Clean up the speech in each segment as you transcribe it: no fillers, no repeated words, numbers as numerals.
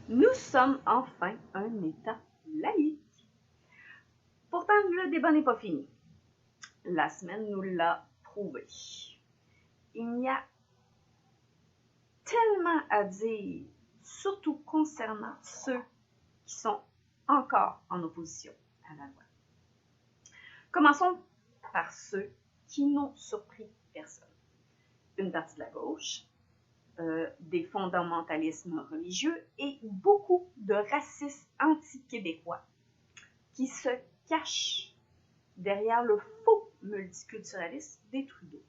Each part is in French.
Nous sommes enfin un État laïque. Pourtant, le débat n'est pas fini. La semaine nous l'a prouvé. Il y a tellement à dire, surtout concernant ceux qui sont encore en opposition à la loi. Commençons par ceux qui n'ont surpris personne. Une partie de la gauche, des fondamentalismes religieux et beaucoup de racistes anti-québécois qui se cachent derrière le faux multiculturalisme des Trudeau.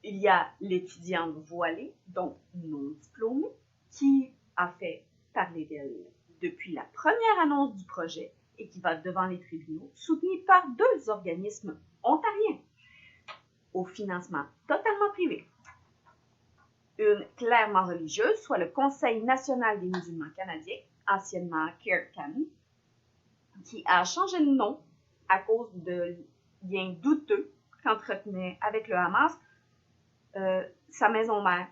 Il y a l'étudiante voilée, donc non diplômée, qui a fait parler d'elle depuis la première annonce du projet et qui va devant les tribunaux, soutenue par deux organismes ontariens au financement totalement privé. Une clairement religieuse, soit le Conseil national des musulmans canadiens, anciennement CARE-CAN, qui a changé de nom à cause de liens douteux qu'entretenait avec le Hamas sa maison mère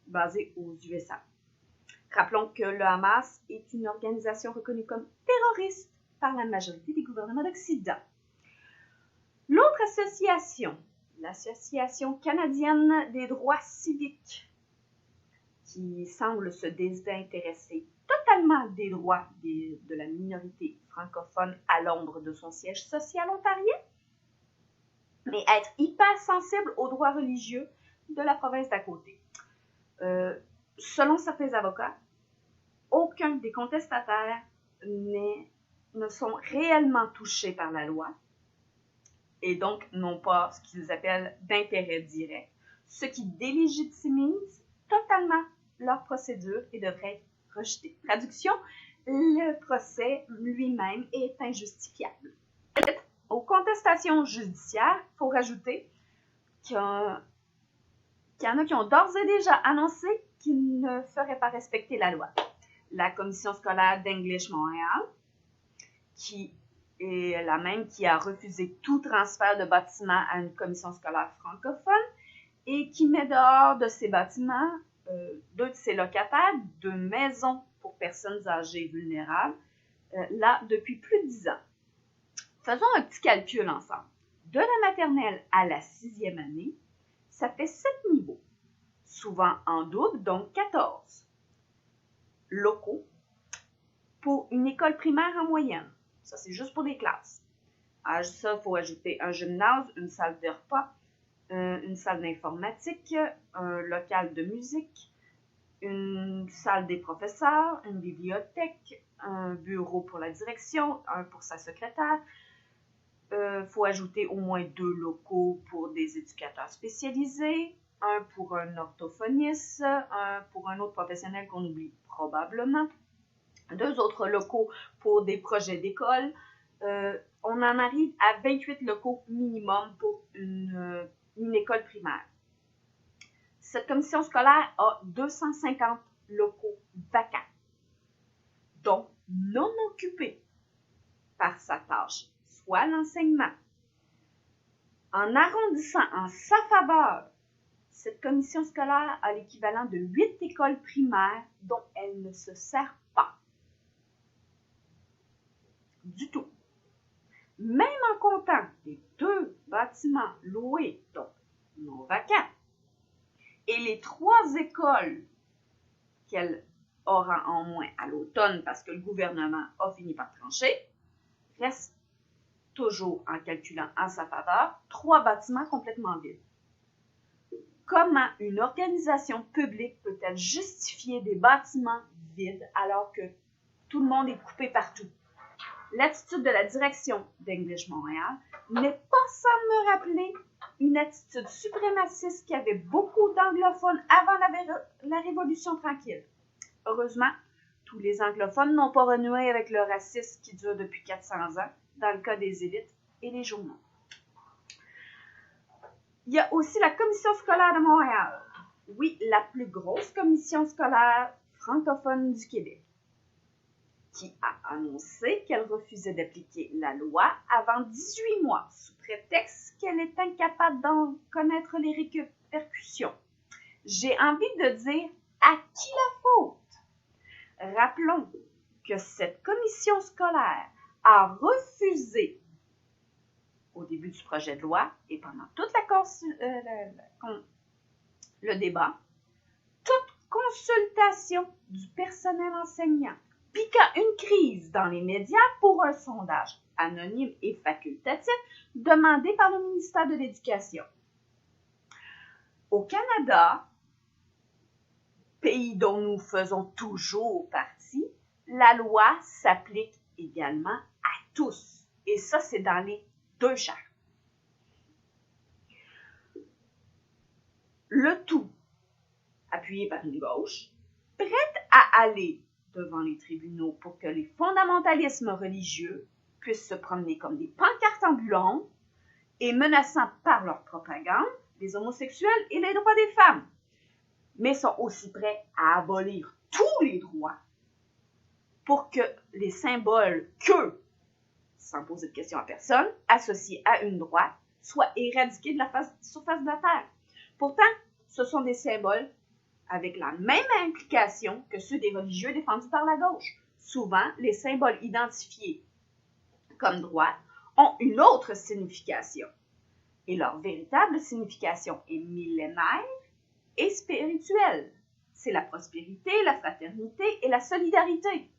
basée aux USA. Rappelons que le Hamas est une organisation reconnue comme terroriste par la majorité des gouvernements d'Occident. L'autre association, l'Association canadienne des droits civiques, qui semble se désintéresser totalement des droits de la minorité francophone à l'ombre de son siège social ontarien, mais être hyper sensible aux droits religieux de la province d'à côté. Selon certains avocats, aucun des contestataires ne sont réellement touchés par la loi et donc n'ont pas ce qu'ils appellent d'intérêt direct, ce qui délégitimise totalement leur procédure et devrait être rejeté. Traduction, le procès lui-même est injustifiable. Aux contestations judiciaires, il faut rajouter qu'il y en a qui ont d'ores et déjà annoncé qu'ils ne feraient pas respecter la loi. La commission scolaire d'English Montréal, qui est la même qui a refusé tout transfert de bâtiment à une commission scolaire francophone et qui met dehors de ces bâtiments deux de ses locataires, deux maisons pour personnes âgées vulnérables, là depuis plus de 10 ans. Faisons un petit calcul ensemble. De la maternelle à la 6e année, ça fait 7 niveaux, souvent en double, donc 14 locaux pour une école primaire en moyenne. Ça, c'est juste pour des classes. À ça, il faut ajouter un gymnase, une salle de repas, une salle d'informatique, un local de musique, une salle des professeurs, une bibliothèque, un bureau pour la direction, un pour sa secrétaire. Faut ajouter au moins 2 locaux pour des éducateurs spécialisés, un pour un orthophoniste, un pour un autre professionnel qu'on oublie probablement, 2 autres locaux pour des projets d'école. On en arrive à 28 locaux minimum pour une école primaire. Cette commission scolaire a 250 locaux vacants, donc non occupés par sa tâche, soit l'enseignement. En arrondissant en sa faveur, cette commission scolaire a l'équivalent de 8 écoles primaires dont elle ne se sert pas du tout. Même en comptant les 2 bâtiments loués, donc non vacants, et les 3 écoles qu'elle aura en moins à l'automne parce que le gouvernement a fini par trancher, reste toujours en calculant en sa faveur 3 bâtiments complètement vides. Comment une organisation publique peut-elle justifier des bâtiments vides alors que tout le monde est coupé partout? L'attitude de la direction d'English Montréal n'est pas sans me rappeler une attitude suprémaciste qui avait beaucoup d'anglophones avant la Révolution tranquille. Heureusement, tous les anglophones n'ont pas renoué avec le racisme qui dure depuis 400 ans, dans le cas des élites et les journaux. Il y a aussi la Commission scolaire de Montréal. Oui, la plus grosse commission scolaire francophone du Québec, qui a annoncé qu'elle refusait d'appliquer la loi avant 18 mois, sous prétexte qu'elle est incapable d'en connaître les répercussions. J'ai envie de dire, à qui la faute? Rappelons que cette commission scolaire a refusé, au début du projet de loi et pendant toute le débat, toute consultation du personnel enseignant, piquant une crise dans les médias pour un sondage anonyme et facultatif demandé par le ministère de l'Éducation. Au Canada, pays dont nous faisons toujours partie, la loi s'applique également à tous. Et ça, c'est dans les deux chambres. Le tout appuyé par une gauche, prête à aller devant les tribunaux pour que les fondamentalismes religieux puissent se promener comme des pancartes ambulantes et menaçant par leur propagande les homosexuels et les droits des femmes, mais sont aussi prêts à abolir tous les droits pour que les symboles qu'eux, sans poser de questions à personne, associés à une droite, soient éradiqués de la surface de la Terre. Pourtant, ce sont des symboles avec la même implication que ceux des religieux défendus par la gauche. Souvent, les symboles identifiés comme droits ont une autre signification. Et leur véritable signification est millénaire et spirituelle. C'est la prospérité, la fraternité et la solidarité.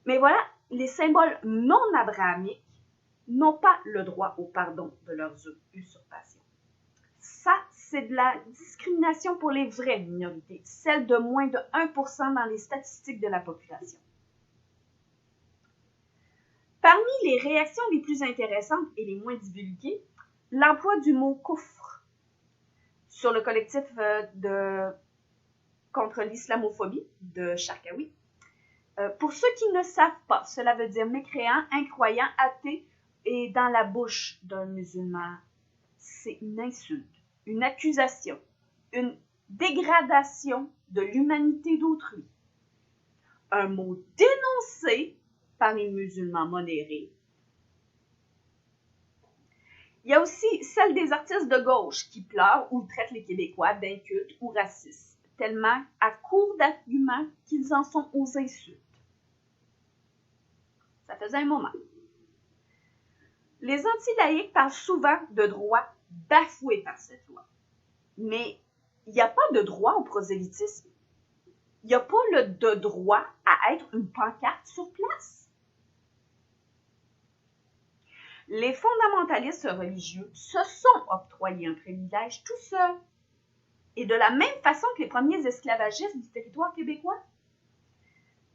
Mais voilà, les symboles non abrahamiques n'ont pas le droit au pardon de leurs usurpations. Ça, c'est de la discrimination pour les vraies minorités, celles de moins de 1% dans les statistiques de la population. Parmi les réactions les plus intéressantes et les moins divulguées, l'emploi du mot « koufr » sur le collectif contre l'islamophobie de Charkaoui. Pour ceux qui ne savent pas, cela veut dire mécréant, incroyant, athée et dans la bouche d'un musulman. C'est une insulte, une accusation, une dégradation de l'humanité d'autrui. Un mot dénoncé par les musulmans modérés. Il y a aussi celle des artistes de gauche qui pleurent ou traitent les Québécois d'incultes ou racistes, tellement à court d'arguments qu'ils en sont aux insultes. Ça faisait un moment. Les anti-laïcs parlent souvent de droits bafoués par cette loi. Mais il n'y a pas de droit au prosélytisme. Il n'y a pas de droit à être une pancarte sur place. Les fondamentalistes religieux se sont octroyés un privilège tout seuls. Et de la même façon que les premiers esclavagistes du territoire québécois.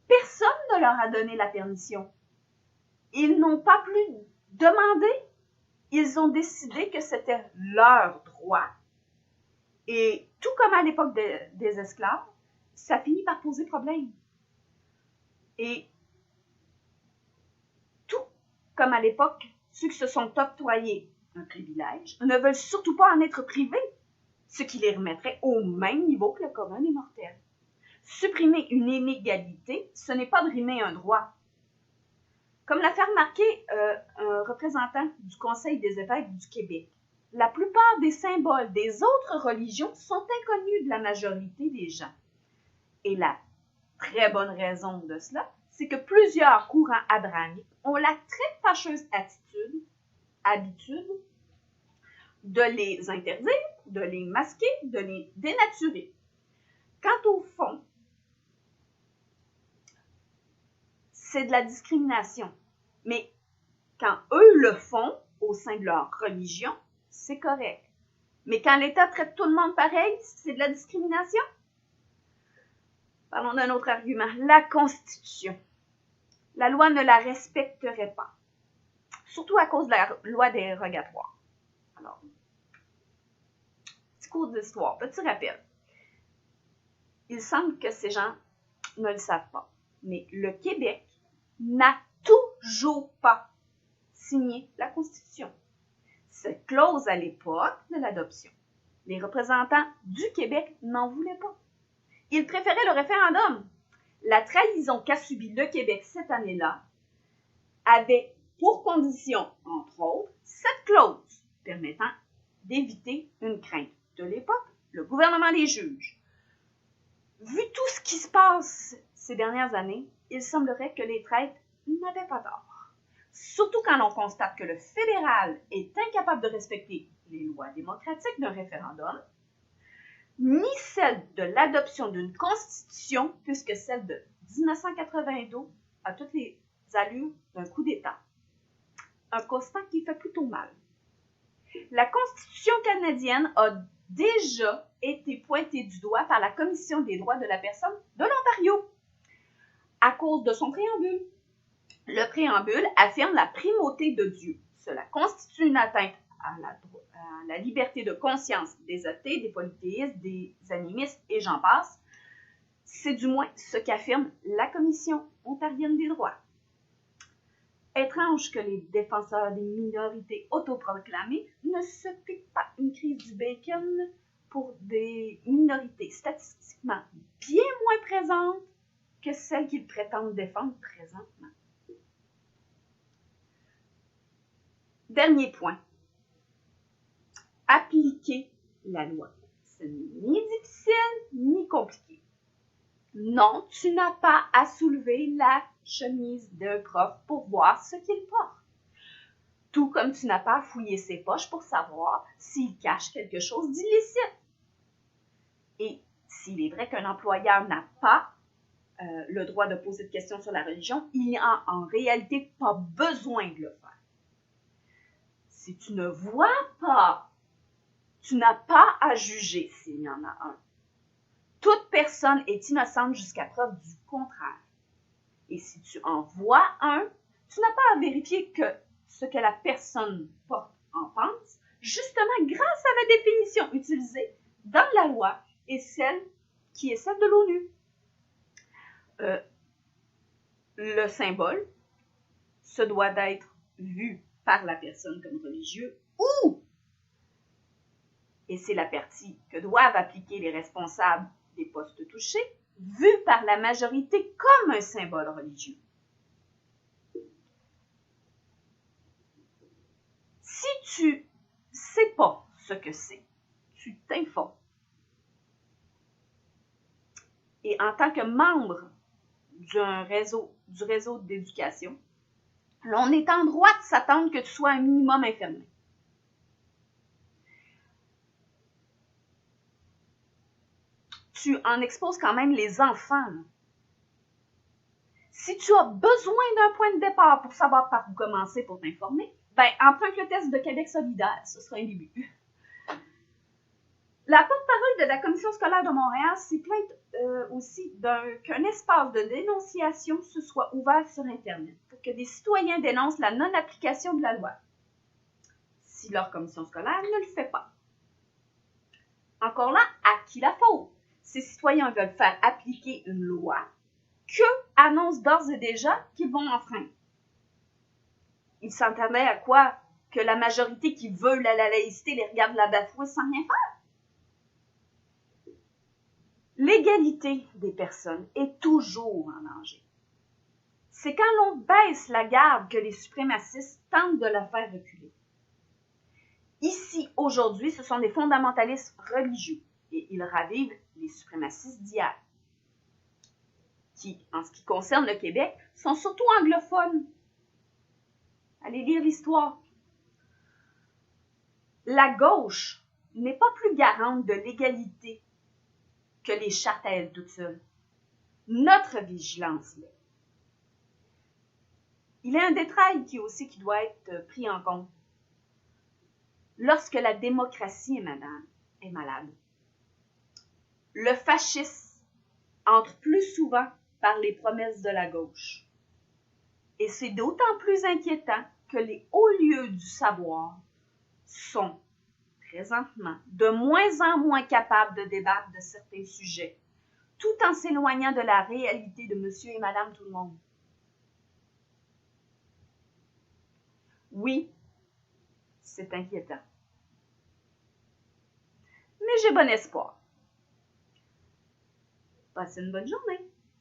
Personne ne leur a donné la permission. Ils n'ont pas plus demandé. Ils ont décidé que c'était leur droit. Et tout comme à l'époque des esclaves, ça finit par poser problème. Et tout comme à l'époque, ceux qui se sont octroyés un privilège ne veulent surtout pas en être privés, ce qui les remettrait au même niveau que le commun des mortels. Supprimer une inégalité, ce n'est pas brimer un droit. Comme l'a fait remarquer un représentant du Conseil des évêques du Québec, la plupart des symboles des autres religions sont inconnus de la majorité des gens. Et la très bonne raison de cela, c'est que plusieurs courants abrahamiques ont la très fâcheuse habitude de les interdire, de les masquer, de les dénaturer. Quant au fond, c'est de la discrimination. Mais quand eux le font au sein de leur religion, c'est correct. Mais quand l'État traite tout le monde pareil, c'est de la discrimination. Parlons d'un autre argument, la Constitution. La loi ne la respecterait pas, surtout à cause de la loi dérogatoire. Alors, petit cours d'histoire, petit rappel. Il semble que ces gens ne le savent pas, mais le Québec n'a toujours pas signé la Constitution. Cette clause à l'époque de l'adoption, les représentants du Québec n'en voulaient pas. Ils préféraient le référendum. La trahison qu'a subie le Québec cette année-là avait pour condition, entre autres, cette clause permettant d'éviter une crainte de l'époque, le gouvernement des juges. Vu tout ce qui se passe ces dernières années, il semblerait que les traites n'avaient pas tort. Surtout quand l'on constate que le fédéral est incapable de respecter les lois démocratiques d'un référendum, ni celle de l'adoption d'une constitution, puisque celle de 1992 a toutes les allures d'un coup d'État. Un constat qui fait plutôt mal. La Constitution canadienne a déjà été pointée du doigt par la Commission des droits de la personne de l'Ontario à cause de son préambule. Le préambule affirme la primauté de Dieu. Cela constitue une atteinte à la liberté de conscience des athées, des polythéistes, des animistes et j'en passe. C'est du moins ce qu'affirme la Commission ontarienne des droits. Étrange que les défenseurs des minorités autoproclamées ne se piquent pas une crise du bacon pour des minorités statistiquement bien moins présentes que celles qu'ils prétendent défendre présentement. Dernier point. Appliquer la loi. Ce n'est ni difficile ni compliqué. Non, tu n'as pas à soulever la chemise d'un prof pour voir ce qu'il porte. Tout comme tu n'as pas à fouiller ses poches pour savoir s'il cache quelque chose d'illicite. Et s'il est vrai qu'un employeur n'a pas le droit de poser de questions sur la religion, il n'y a en réalité pas besoin de le faire. Si tu ne vois pas, tu n'as pas à juger s'il y en a un. Toute personne est innocente jusqu'à preuve du contraire. Et si tu en vois un, tu n'as pas à vérifier que ce que la personne porte en pense, justement grâce à la définition utilisée dans la loi et celle qui est celle de l'ONU. Le symbole se doit d'être vu par la personne comme religieux ou, et c'est la partie que doivent appliquer les responsables des postes touchés, vu par la majorité comme un symbole religieux. Si tu ne sais pas ce que c'est, tu t'informes. Et en tant que membre du réseau d'éducation, on est en droit de s'attendre que tu sois un minimum informé. Tu en exposes quand même les enfants. Si tu as besoin d'un point de départ pour savoir par où commencer pour t'informer, emprunte le test de Québec solidaire, ce sera un début. La porte-parole de la Commission scolaire de Montréal s'est plainte aussi qu'un espace de dénonciation se soit ouvert sur Internet pour que des citoyens dénoncent la non-application de la loi, si leur commission scolaire ne le fait pas. Encore là, à qui la faute? Ces citoyens veulent faire appliquer une loi qu'eux annoncent d'ores et déjà qu'ils vont enfreindre. Ils s'entendaient à quoi? Que la majorité qui veut la laïcité les regarde la bafouer sans rien faire? L'égalité des personnes est toujours en danger. C'est quand l'on baisse la garde que les suprémacistes tentent de la faire reculer. Ici, aujourd'hui, ce sont des fondamentalistes religieux et ils ravivent les suprémacistes d'hier, qui, en ce qui concerne le Québec, sont surtout anglophones. Allez lire l'histoire. La gauche n'est pas plus garante de l'égalité que les chartes à elles toutes seules. Notre vigilance l'est. Il y a un détail qui doit être pris en compte. Lorsque la démocratie est malade, le fascisme entre plus souvent par les promesses de la gauche. Et c'est d'autant plus inquiétant que les hauts lieux du savoir sont présentement de moins en moins capables de débattre de certains sujets, tout en s'éloignant de la réalité de monsieur et madame tout le monde. Oui, c'est inquiétant. Mais j'ai bon espoir. Passez une bonne journée.